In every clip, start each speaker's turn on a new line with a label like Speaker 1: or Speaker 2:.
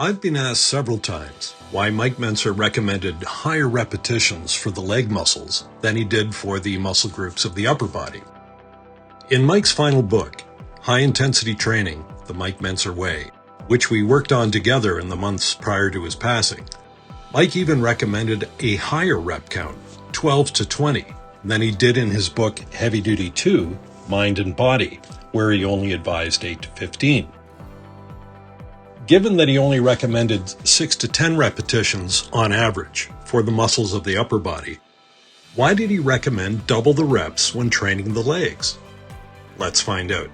Speaker 1: I've been asked several times why Mike Mentzer recommended higher repetitions for the leg muscles than he did for the muscle groups of the upper body. In Mike's final book, High Intensity Training, The Mike Mentzer Way, which we worked on together in the months prior to his passing, Mike even recommended a higher rep count, 12 to 20, than he did in his book Heavy Duty 2, Mind and Body, where he only advised 8 to 15. Given that he only recommended 6 to 10 repetitions on average for the muscles of the upper body, why did he recommend double the reps when training the legs? Let's find out.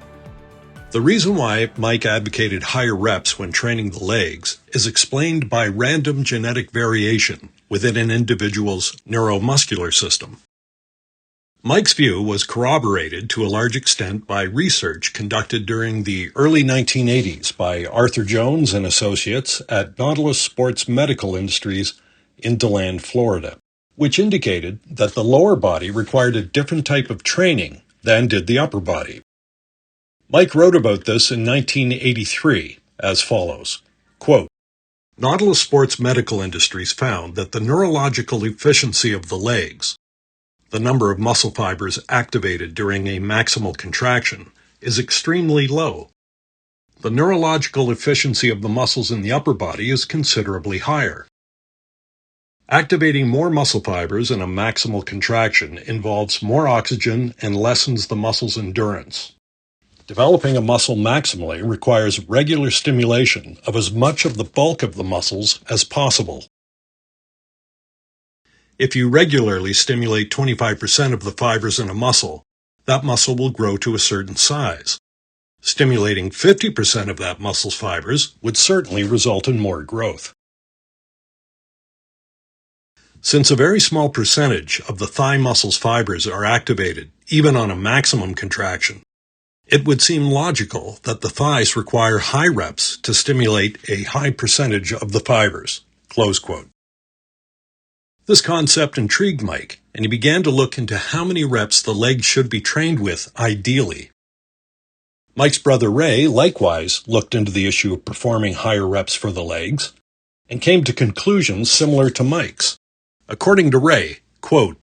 Speaker 1: The reason why Mike advocated higher reps when training the legs is explained by random genetic variation within an individual's neuromuscular system. Mike's view was corroborated to a large extent by research conducted during the early 1980s by Arthur Jones and Associates at Nautilus Sports Medical Industries in DeLand, Florida, which indicated that the lower body required a different type of training than did the upper body. Mike wrote about this in 1983 as follows, quote, Nautilus Sports Medical Industries found that the neurological efficiency of the legs, the number of muscle fibers activated during a maximal contraction, is extremely low. The neurological efficiency of the muscles in the upper body is considerably higher. Activating more muscle fibers in a maximal contraction involves more oxygen and lessens the muscle's endurance. Developing a muscle maximally requires regular stimulation of as much of the bulk of the muscles as possible. If you regularly stimulate 25% of the fibers in a muscle, that muscle will grow to a certain size. Stimulating 50% of that muscle's fibers would certainly result in more growth. Since a very small percentage of the thigh muscle's fibers are activated, even on a maximum contraction, it would seem logical that the thighs require high reps to stimulate a high percentage of the fibers. Close quote. This concept intrigued Mike, and he began to look into how many reps the legs should be trained with ideally. Mike's brother Ray likewise looked into the issue of performing higher reps for the legs, and came to conclusions similar to Mike's. According to Ray, quote,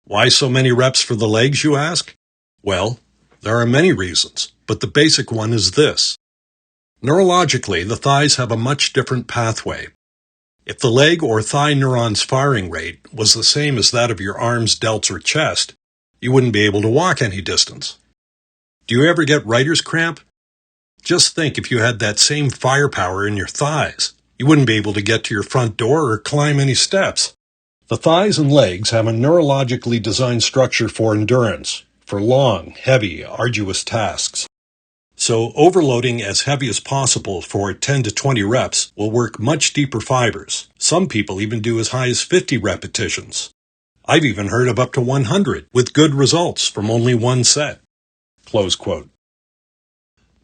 Speaker 1: why so many reps for the legs, you ask? Well, there are many reasons, but the basic one is this. Neurologically, the thighs have a much different pathway. If the leg or thigh neuron's firing rate was the same as that of your arms, delts, or chest, you wouldn't be able to walk any distance. Do you ever get writer's cramp? Just think if you had that same firepower in your thighs. You wouldn't be able to get to your front door or climb any steps. The thighs and legs have a neurologically designed structure for endurance, for long, heavy, arduous tasks. So overloading as heavy as possible for 10 to 20 reps will work much deeper fibers. Some people even do as high as 50 repetitions. I've even heard of up to 100 with good results from only one set. Close quote.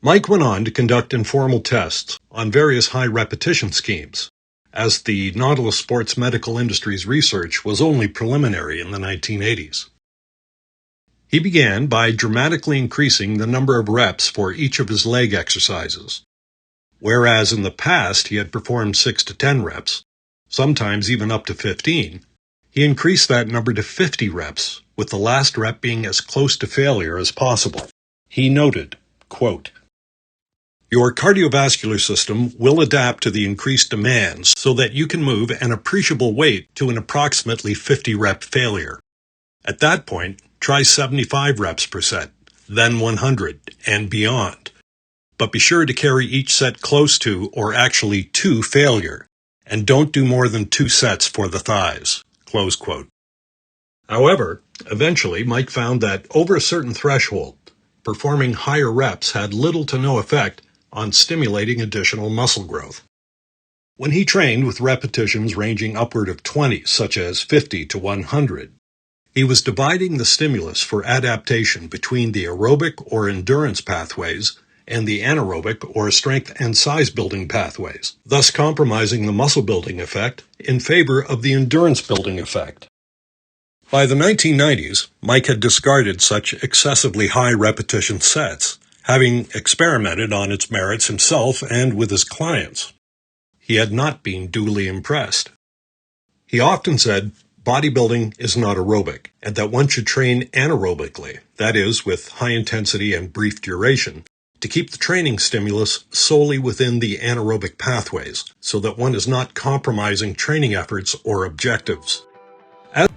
Speaker 1: Mike went on to conduct informal tests on various high repetition schemes, as the Nautilus Sports Medical Industries research was only preliminary in the 1980s. He began by dramatically increasing the number of reps for each of his leg exercises. Whereas in the past he had performed 6 to 10 reps, sometimes even up to 15, he increased that number to 50 reps, with the last rep being as close to failure as possible. He noted, quote, your cardiovascular system will adapt to the increased demands so that you can move an appreciable weight to an approximately 50 rep failure. At that point, try 75 reps per set, then 100, and beyond. But be sure to carry each set close to, or actually to, failure, and don't do more than 2 sets for the thighs. Close quote. However, eventually Mike found that over a certain threshold, performing higher reps had little to no effect on stimulating additional muscle growth. When he trained with repetitions ranging upward of 20, such as 50 to 100, he was dividing the stimulus for adaptation between the aerobic or endurance pathways and the anaerobic or strength and size building pathways, thus compromising the muscle building effect in favor of the endurance building effect. By the 1990s, Mike had discarded such excessively high repetition sets, having experimented on its merits himself and with his clients. he had not been duly impressed. He often said, bodybuilding is not aerobic, and that one should train anaerobically, that is, with high intensity and brief duration, to keep the training stimulus solely within the anaerobic pathways, so that one is not compromising training efforts or objectives. As